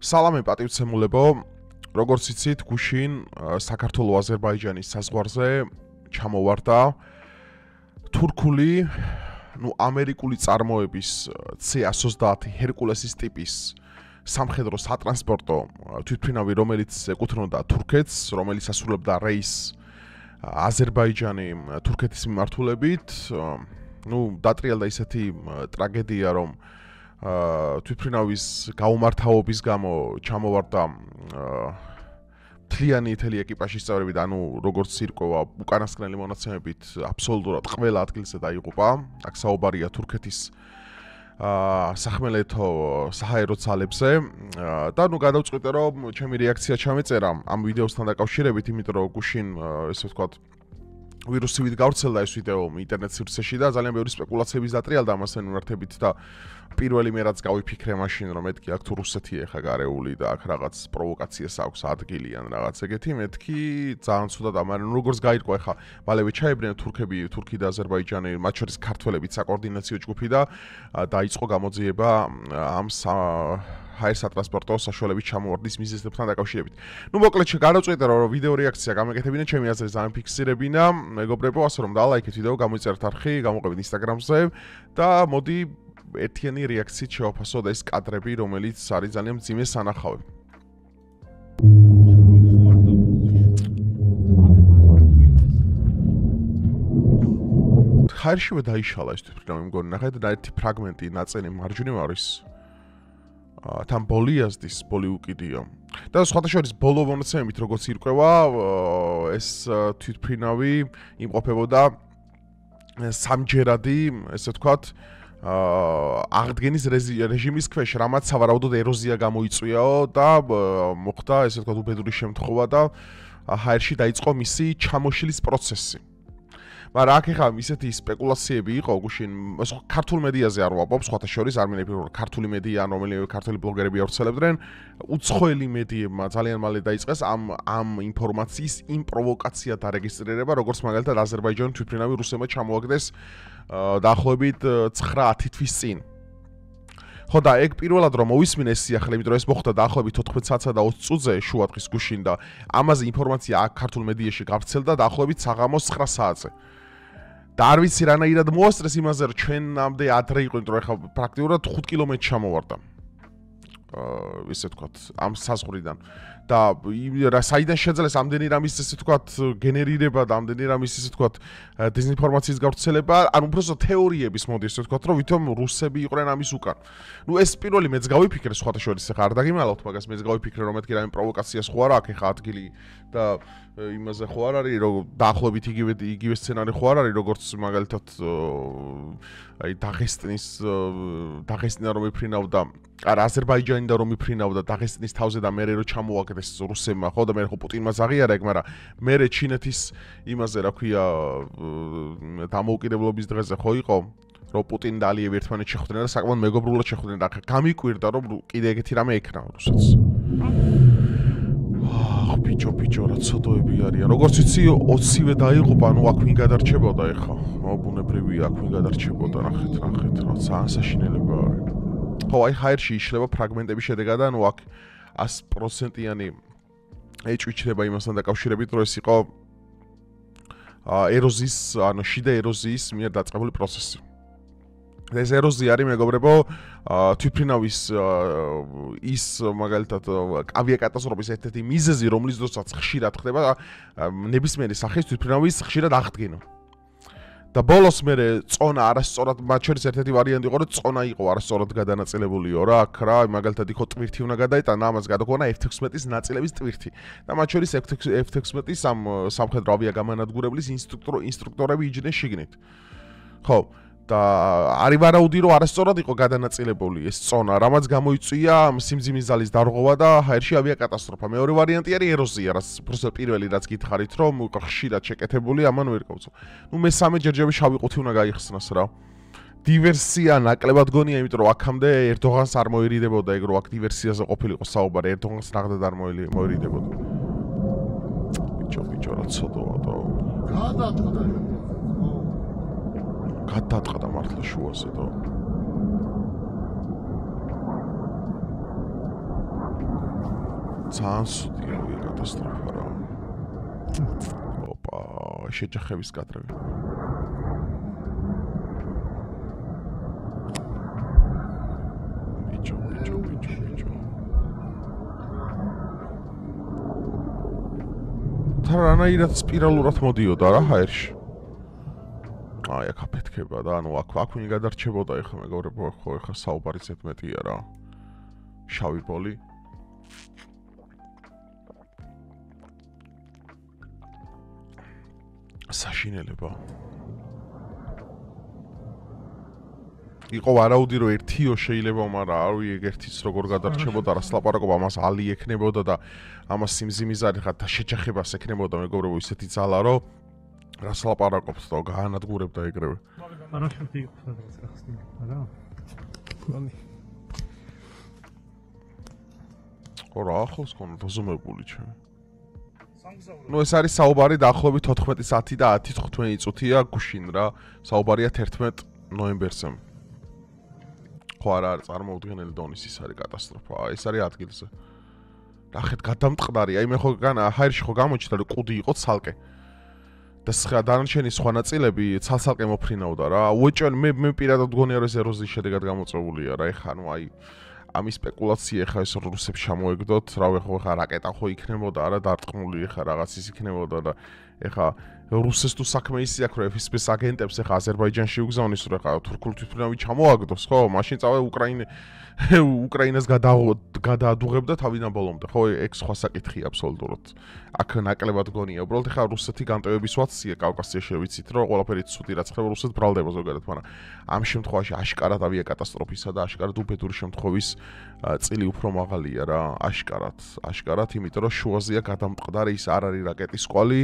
სალამე პატივცემულებო, როგორც იცით, გუშინ საქართველო-აზერბაიჯანის საზღვარზე ჩამოვარდა თურქული, ამერიკული წარმოების C-130 ჰერკულესის ტიპის სამხედრო სატრანსპორტო თვითმფრინავი, რომელიც ეკუთვნოდა თურქეთს, რომელიც ასრულებდა რეისს აზერბაიჯანი თურქეთის მიმართულებით. დატრიალდა ისეთი ტრაგედია, რომ თვითმფრინავის გაუმართავობის გამო ჩამოვარდა მთლიანი ეკიპაჟის წევრები და როგორც ირკვევა უკანასკნელი მონაცემებით აბსოლუტურად ყველა ადგილზე დაიღუპა. აქ საუბარია თურქეთის სახმელეთო საჰაერო ძალებზე და გადავწყვიტე, რომ ჩემი რეაქცია ჩამეწერა ამ ვიდეოსთან დაკავშირებით, იმიტომ რომ გუშინ ესე ვთქვათ ვირუსივით გავრცელდა ეს ვიდეო ინტერნეტ სივრცეში და ძალიან ბევრი სპეკულაციების დატრიალდა ამასთან მიმართებით და პირველი მე რაც გავიფიქრე მაშინ რომ მეთქი აქ თუ რუსეთი ეხა გარეული და აქ რაღაც პროვოკაციას აქვს ადგილი ან რაღაც ეგეთი მეთქი ძალიან ცუდად ამან როგორც გაირკვა ეხა მალევე ჩაებდნენ თურქი და აზერბაიჯანი მათ შორის ქართველებიც საკოორდინაციო ჯგუფი და დაიწყო გამოძიება ამ ჰაერ სატრანსპორტო საშუალებით ჩამოვარდნის მიზეზებთან დაკავშირებით. მოკლედ გადავწყვეტე რომ ვიდეო რეაქცია გამეკეთებინა, ჩემი აზრით ძალიან ფიქსირებინა, მეგობრებო, ასე რომ დალაიქეთ ვიდეო, გამოიწერეთ არხი, გამოყევით Instagram-ზე და მოდი ერთიანი რეაქციით შევაფასოთ ეს კადრები, რომელიც არის ძალიან მძიმე სანახავი. ხარშივე დაიშალა ეს თვითმფრინავი მგონი, ნახეთ და ერთი ფრაგმენტი ნაწილი მარჯვნივ არის. თან ბოლიაზდის ბოლი უკიდია. და სხვათა შორის ბოლო მონაცემებით როგორც ირკვევა, ეს თვითმფრინავი იმყოფებოდა სამჯერადი, ესე ვთქვათ, აღდგენის რეჟიმის ქვეშ, რამაც სავარაუდოდ ეროზია გამოიწვიაო და მოხდა, ესე ვთქვათ, უბედური შემთხვევა და ჰაერში დაიწყო მისი ჩამოშლის პროცესი. მაგრამ აქ ეხლა ისეთი სპეკულაციები იყო გუშინ ქართულ მედიაზე არ ვაპობ, სხვათა შორის არ მინებდი რომ ქართული მედია ან რომელიმე ქართული ბლოგერები ავრცელებდნენ, უცხოელი მედიებმა ძალიან მალე დაიწყეს ამ ინფორმაციის იმ პროვოკაცია დარეგისტრირება, როგორც მაგალითად აზერბაიჯანის თვითმფრინავი რუსებმა ჩამოაგდეს დაახლოებით 9-10 თვის წინ. ხო და ეგ პირველად რომ მოვისმინე ეს სიახლე, იმიტომ რომ ეს მოხდა დაახლოებით 14 საათსა და 20 წუთზე შუადღის გუშინ და ამაზე ინფორმაცია აქ ქართულ მედიაში გავრცელდა დაახლოებით საღამოს 9 საათზე. და არ ვიცი რანაირად მოასწრეს იმაზე, რომ ჩვენამდე ადრე იყო, იმიტომ რომ ეხლა პრაქტიკულად 5 კილომეტრი ჩამოვარდა. ისე ვთქვათ, ამ საზღვრიდან. და საიდან შეძლეს ამდენი რამის ესე ვთქვათ გენერირება და ამდენი რამის ესე ვთქვათ დეზინფორმაციის გავრცელება, ან უბრალოდ თეორიების მოდი ესე ვთქვათ, რომ ვითომ რუსები იყვნენ ამის უკან. ეს პირველი მეც გავიფიქრე სხვათა შორის, ეხლა არ დაგიმალავთ მაგას, მეც გავიფიქრე რომ მეთქი რამე პროვოკაციას ხო არა აქ ეხლა ადგილი და იმაზე ხო არ არის, რომ დაახლოებით იგივე სცენარი ხო არ არის, როგორც მაგალითად აი დაღესტინა რომ იფრინავდა, არა აზერბაიჯანი და რომ იფრინავდა დაღესტინის თავზე და მე რო ჩამოაგდეს რუსებმა, ხო და მე ხო პუტინმა ზაღიარა ეგ, მაგრამ მე ჩინეთის იმაზე რა ქვია დამოუკიდებლობის დღეზე ხო იყო, რომ პუტინი და ალიევი ერთმანეთს შეხვდნენ და საკმაოდ მეგობრულად შეხვდნენ და გამიკვირდა რომ კიდე ეგეთი რამე ექნა რუსეთს. ბიჭო რა ცოდოები არიან. როგორც იცი 20-ვე დაიღუპა, აქ ვინ გადარჩებოდა ეხა? ბუნებრივია აქ ვინ გადარჩებოდა, ნახეთ, რა ძალიან საშინელება არის. ხო, აი ჰაერში იშლება ფრაგმენტების შედეგად, აქ 100%-იანი ეჭვიჩრება იმასთან დაკავშირებით, რომ ეს იყო ეროზიის, შიდა ეროზიის მიერ დაწყებული პროცესი. ეს ეროზია არის, მეგობრებო, თვითმფრინავის ის მაგალითად ავიაკატასტროფის ერთ-ერთი მიზეზი, რომლის დროსაც ხშირად ხდება ნებისმიერი სახის თვითმფრინავის ხშირად აღდგენა. და ბოლოს მე წონა არასწორად, მათ შორის ერთ-ერთი ვარიანტი იყო, რომ წონა იყო არასწორად გადანაწილებულიო რა, აქ რა, მაგალითად იქო ტვირთი უნდა გადაეტანა, ამას გადაგონა F-16-ის ნაწილების ტვირთი. და მათ შორის F-16-ის ამ სამხედრო ავიაგამანადგურებლის ინსტრუქტორები იჯდნენ შიგნით. ხო, და არის ვარაუდი, რომ არასწორად იყო გადანაწილებული ეს წონა, რამაც გამოიწვია სიმძიმის ძალის დარღვევა და ჰაერში ავიაკატასტროფა. მეორე ვარიანტი არის ეროზია, რაც უბრალოდ პირველი რაც გითხარით, რომ ხშირად შეკეთებული, ამან ვერ გავწო. მესამე ჯერჯერობით შავი ყუთი უნდა გაიხსნას რა. დივერსია ნაკლებად გონია, იმიტომ რომ აქამდე ერდოღანს არ მოერიდებოდა ეგ, რომ აქ დივერსიაზე ყოფილიყო საუბარი, ერდოღანს ნახდად არ მოერიდებოდა. ბიჭო რა ცოდოა და გადაწყდა მართლა შუაზე და ძალიან სუდია კატასტროფა რა. ოპა, შეჯახების კადრები. ბიჭო. რანაირად სპირალურად მოდიოდა რა ჰაერში. აი, აქ აფეთქება და ანუ აქ ვინ გადარჩებოდა ეხლა მეგობრებო, ხო ეხლა საუბარი ზედმეტია რა. შავი ბოლი. საშინელება. იყო ვარაუდი რომ ერთიო შეიძლება, მაგრამ არ ვიცი ერთიც როგორ გადარჩებოდა, რას ლაპარაკობ, ამას ალი ექნებოდა და ამას სიმზიმიზარი ხარ და შეჯახებას ექნებოდა მეგობრებო ისეთი ძალა რომ რას ლაპარაკობთ და გაანადგურებდა ეგრევე. არაფერი იყო სადღაც გახსნილი, არა? მამი. ხო რა ახლოს ქონდა დოზომებული ჩემი. ნუ ეს არის საუბარი დაახლოებით 14 საათი და 10-15 წუთია გუშინ რა. საუბარია 11 ნოემბერზე. ხო არა არის წარმოუდგენელი დონის ის არის კატასტროფა. ეს არის ადგილზე. ნახეთ გადამტყდარი. აი მე ხო ჰაერში ხო გამოჩნდა რომ კუდი იყო ცალკე. და დანარჩენი სხვა ნაწილები ცალ-ცალკე მოფრინავდა რა. უეჭვენ მე პირადად გონია რომ ეს ეროზიის შედეგად გამოწვეულია რა. ეხა ნუ აი ამის სპეკულაცია ეხა ეს რუსებს ჩამოეგდოთ, რავი ხო რაკეტა ხო იქნებოდა არა დარტყმული ეხა რაღაც ის იქნებოდა და ეხა რუსეს თუ საქმე ისი აქვს რომ FSB-ს აგენტებს ეხა აზერბაიჯანში უგზავნის რომ ეხა თურქული თვითმფრინავი ჩამოაგდოს ხო? მაშინ წავე უკრაინას გადაადუღებდა თავიდან ბოლომდე. ხო, ეგ სხვა საკითხია აბსოლუტურად. აქ ნაკლებად გონია. უბრალოდ ეხა რუსეთი განტევების ვაცია კავკასიაში ვიცით რომ ყველაფერი ცუდი რაც ხდება რუსეთს ბრალდება ზოგადად, მაგრამ ამ შემთხვევაში აშკარად ავიაკატასტროფისა და აშკარად უბედური შემთხვევის წილი უფრო მაღალია რა. აშკარად, იმიტომ რომ შუაზეა გადამტყდარი ის არ არის რაკეტის კვალი,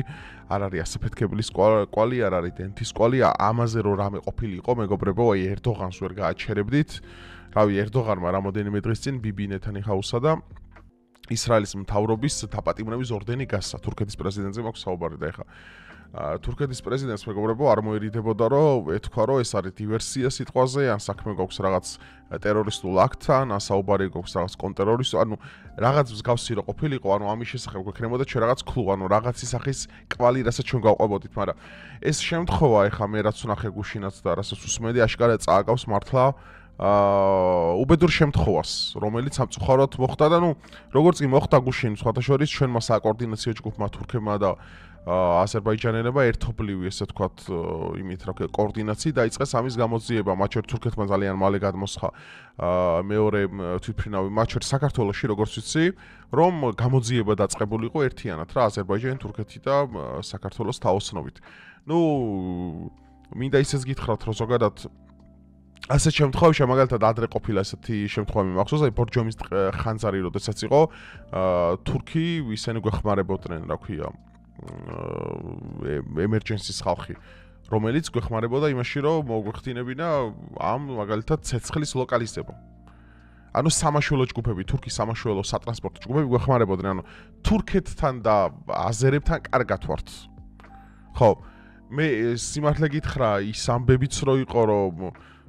არ არის ასაფეთქებლის კვალი, არ არის დენთის კვალი, ამაზე რომ რამე ყოფილიყო მეგობრებო, აი ერდოღანს ვერ გააჩერებდით. რავი, ერდოღანმა რამოდენიმე დღის წინ ბიბი ნეთანიაჰუსა და ისრაელის მთავრობის დაპატიმრების ორდენი გასცა. თურქეთის პრეზიდენტზე მაქვს საუბარი და ეხა თურქეთის პრეზიდენტს მეგობრებო არ მოერიდებოდა რომ ეთქვა რომ ეს არის დივერსია სიტყვაზე, ან საქმე გვაქვს რაღაც ტერორისტულ აქტთან, ან საუბარი გვაქვს რაღაც კონტრტერორისტულ, ანუ რაღაც მსგავსი რო ყოფილიყო, ანუ ამის შესახებ გვექნებოდა ჩვენ რაღაც კლუ, ანუ რაღაცი სახის კვალი, რასაც ჩვენ გავყვებოდით, მაგრამ ეს შემთხვევა ეხა მე რაც ვნახე გუშინაც და რასაც უსმენდი, აშკარად წააგავს მართლა უბედურ შემთხვევას, რომელიც სამწუხაროდ მოხდა და ნუ როგორც კი მოხდა გუშინ სხვათა შორის ჩვენმა საკოორდინაციო ჯგუფმა თურქებმა და აზერბაიჯანელებმა ერთობლივი ესე ვთქვათ იმით რა კოორდინაცია დაიწყეს ამის გამოძიება, მათ შორის თურქეთმა ძალიან მალე გადმოსხა მეორე თვითმფრინავი მათ შორის საქართველოში როგორც ვიცი, რომ გამოძიება დაწყებულიყო ერთიანად რა აზერბაიჯანი, თურქეთი და საქართველოს თაოსნობით. ნუ მინდა ისიც გითხრათ რომ ზოგადად ასეთ შემთხვევაში მაგალითად ადრე ყოფილა ესეთი შემთხვევები მახსოვს, აი ბორჯომის ხანძარი როდესაც იყო თურქი ისინი გვეხმარებოდნენ, რა ქვია, ემერჯენსის ხალხი, რომელიც გვეხმარებოდა იმაში, რომ მოგვეხდინებინა ამ მაგალითად ცეცხლის ლოკალიზება. ანუ სამაშველო ჯგუფები, თურქის სამაშველო სატრანსპორტო ჯგუფები გვეხმარებოდნენ, ანუ თურქეთთან და აზერებთან კარგად ვართ. ხო, მე სიმართლე გითხრა, ის ამბებიც რო იყო, რომ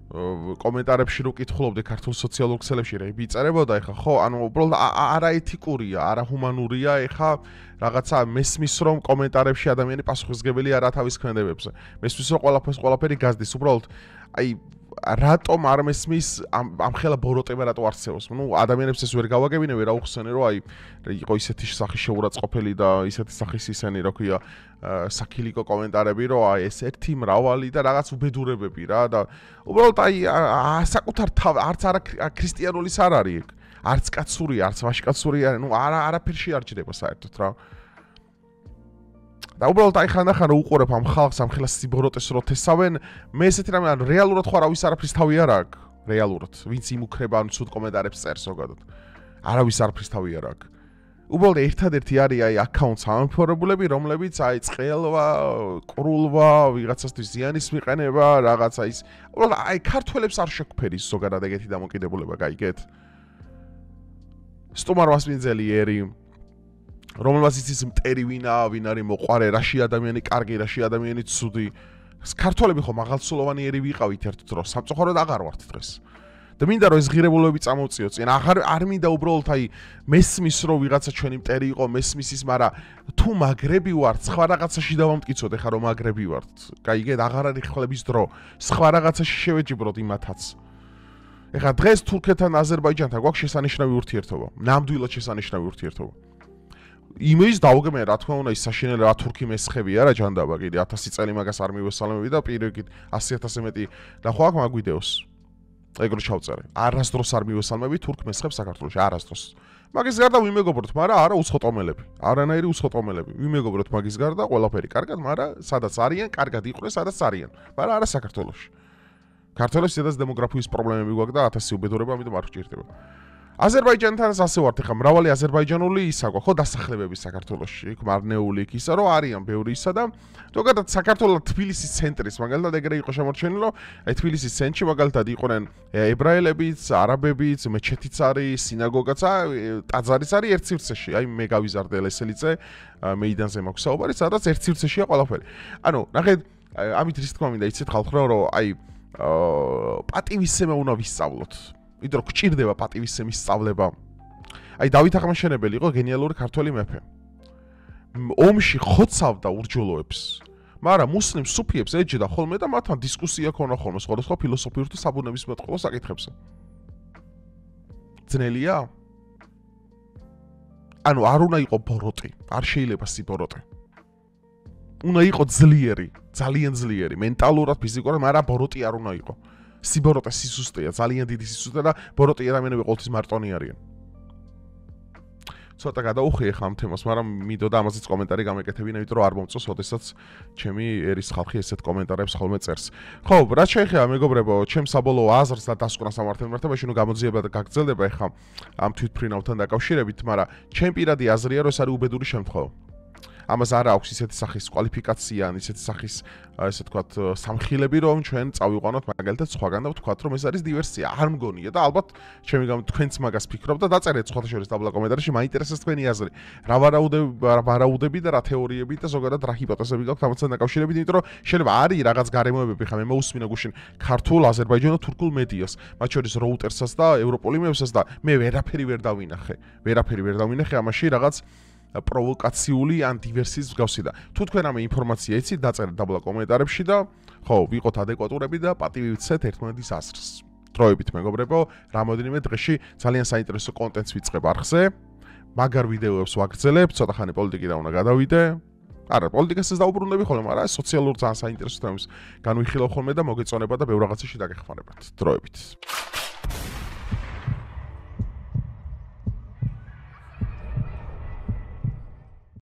კომენტარებში რო კითხულობდი ქართულ სოციალურ ქსელებში რა იწერებოდა ეხა ხო ანუ უბრალოდ არაეთიკურია, არაჰუმანურია ეხა რაღაცა მესმის რომ კომენტარებში ადამიანი პასუხისმგებელი არა თავის ქმედებებზე. მესმის რომ ყველაფერი გაზდის უბრალოდ აი რატომ არ მესმის ამ ხელა ბოროტება რატო არსებობს? ნუ ადამიანებს ეს ვერ გავაგებინე, ვერ აუხსენე რომ აი იყო ისეთი სახის შეურაცხყოფელი და ისეთი სახის ისენი რა ქვია საქილიკო კომენტარები რომ აი ეს ერთი მრავალი და რაღაც უბედურებები რა და უბრალოდ აი საკუთარ თავ არც არა ქრისტიანულის არ არის ეგ. არც კაცური, არც ვაჟკაცური არის, ნუ არაფერში არ ჯდება საერთოდ რა. და უბრალოდ აი ხანდახან უყურებ ამ ხალხს ამ ხელას სიბოროტეს რო თესავენ, მე ესეთი რამე ანუ რეალურად ხო არავის არაფრის თავი არ აქვს, რეალურად, ვინც იმუქრება ან ცუდ კომენტარებს წერს ზოგადად. არავის არაფრის თავი არ აქვს. უბრალოდ ერთადერთი არის აი აკაუნტს ამფორებულები, რომლებიც აი წყელვა, ყრულვა, ვიღაცასთვის ზიანის მიყენება, რაღაცა ის. უბრალოდ აი ქართველებს არ შეგვფერის ზოგადად ეგეთი დამოკიდებულება, გაიგეთ? სტუმარ მასპინძელი რომელსაც იცის მტერი ვინა, ვინ არის მოყარე, რაში ადამიანი კარგი, რაში ადამიანი ცუდი. ქართველები ხო მაღალწლოვანიერი ვიყავით ერთ დროს, სამწუხაროდ აღარ ვართ დღეს. და მინდა რომ ეს ღირებულებები წამოვწიოთ წინ. არ მინდა უბრალოდ აი მესმის რომ ვიღაცა ჩვენი მტერი იყო, მესმის ის, მაგრამ თუ მაგრები ვართ, სხვა რაღაცაში დავამტკიცოთ ეხლა რომ მაგრები ვართ. გაიგეთ, აღარ არის ხლების დრო. სხვა რაღაცაში შევეჯიბროთ იმათაც. ეხლა დღეს თურქეთთან აზერბაიჯანთან გვაქვს შესანიშნავი ურთიერთობა. ნამდვილად შესანიშნავი ურთიერთობა. იმის დაუგემე რა თქმა უნდა ის საშინელი რა თურქი მესხებია რა ჯანდაბა კიდე 1000 წელი მაგას არ მივესალმები და პირიქით 100.000-ზე მეტი ნახვა აქვს მაგ ვიდეოს. ეგრე ჩავწერე. არასდროს არ მივესალმები თურქ მესხებს საქართველოში, არასდროს. მაგის გარდა ვიმეგობროთ, მაგრამ არა უცხოტომელები. არანაირი უცხოტომელები. ვიმეგობროთ მაგის გარდა ყველაფერი კარგად, მაგრამ სადაც არიან, კარგად იყვნენ, სადაც არიან, მაგრამ არა საქართველოში. საქართველოს სადაც დემოგრაფიის პრობლემები გვაქვს და 1000 უბედურება, ამიტომ არ გჭირდება. აზერბაიჯანთანაც ასე ვართ, ეხლა მრავალი აზერბაიჯანული ისა გვაქვს, ხო დასახლებები საქართველოში, იქ მარნეული იქ ისა, რომ არიან ბევრი ისა და ზოგადად საქართველოს თბილისის ცენტრის, მაგალითად ეგრე იყო შემორჩენილი, რომ აი თბილისის ცენტრში მაგალითად იყვნენ ებრაელებიც, არაბებიც, მეჩეთიც არის, სინაგოგაც, ტაძარიც არის ერთ სივრცეში, აი მე გავიზარდე ლესელიძე, მეიდანზე მაქვს საუბარი, სადაც ერთ სივრცეშია ყველაფერი. ანუ ნახეთ, ამით რის თქმა მინდა იცით ხალხო, რომ აი პატივისცემა უნდა ვისწავლოთ. იმიტომ რომ გჭირდება პატივისცემის სწავლება. აი დავით აღმაშენებელი იყო გენიალური ქართველი მეფე. ომში ხოცავდა ურჯულოებს. მაგრამ მუსლიმ სუფიებს ეჯდა ხოლმე და მათთან დისკუსია ქონა ხოლმე სხვადასხვა ფილოსოფიურ თუ საბუნებისმეტყველო საკითხებზე. ძნელია? ანუ არ უნდა იყო ბოროტი, არ შეიძლება სიბოროტე. უნდა იყო ძლიერი, ძალიან ძლიერი, მენტალურად, ფიზიკურად, მაგრამ ბოროტი არ უნდა იყო. სიბოროტე სისუსტეა, ძალიან დიდი სისუსტე და ბოროტი ადამიანები ყოველთვის მარტონი არიან. ცოტა გადაუხიე ხამ თემას, მაგრამ მინდოდა ამაზეც კომენტარი გამეკეთებინა, იმიტომ რომ არ მომწონს, ოდესაც ჩემი ერის ხალხი ესეთ კომენტარებს ხოლმე წერს. ხო, რაც შეეხება მეგობრებო, ჩემ საბოლოო აზრს და დასკვნას ამართელ მიმართებაში, ნუ გამოძიება და გაგრძელდება ეხლა ამ თვითმფრინავთან დაკავშირებით, მაგრამ ჩემ პირადი აზრია, რომ ეს არის უბედური შემთხვევა. ამას არ აქვს ისეთი სახის კვალიფიკაცია, ან ისეთი სახის, ესე ვთქვათ, სამხილები, რომ ჩვენ წავიყვანოთ მაგალითად სხვაგან და ვთქვათ, რომ ეს არის დივერსია. არ მგონია და ალბათ ჩემი გამო თქვენც მაგას ფიქრობთ და დაწერეთ სხვათა შორის დაბლა კომენტარში, მაინტერესებს თქვენი აზრი. რა ვარაუდები და რა თეორიები და ზოგადად რა ჰიპოთეზები გაქვთ ამასთან დაკავშირებით, იმიტომ რომ შეიძლება არის რაღაც გარემოებები, ხა მე მოусმინა გუშინ ქართულ, აზერბაიჯანულ, თურქულ მედიას, მათ შორის როუტერსაც და ევროპოლიმებსაც და მე ვერაფერი ვერ დავინახე, ამაში რაღაც პროვოკაციული ან დივერსიის მსგავსი და თუ თქვენ ამ ინფორმაცია იცით, დაწერეთ დაბლა კომენტარებში და ხო, ვიყოთ ადეკვატურები და პატივი ვცეთ ერთმანეთის აზრს. დროებით მეგობრებო, რამოდენიმე დღეში ძალიან საინტერესო კონტენტს ვიწყებ არხზე. მაგარ ვიდეოებს ვაგრძელებ, ცოტა ხანი პოლიტიკიდან უნდა გადავიდე. არა, პოლიტიკასაც დაუბრუნდები ხოლმე, მაგრამ სოციალურ ძალიან საინტერესო თემებს განვიხილავ ხოლმე და მოგეწონება და ბევრ რაღაცაში დაგეხმარებათ. დროებით.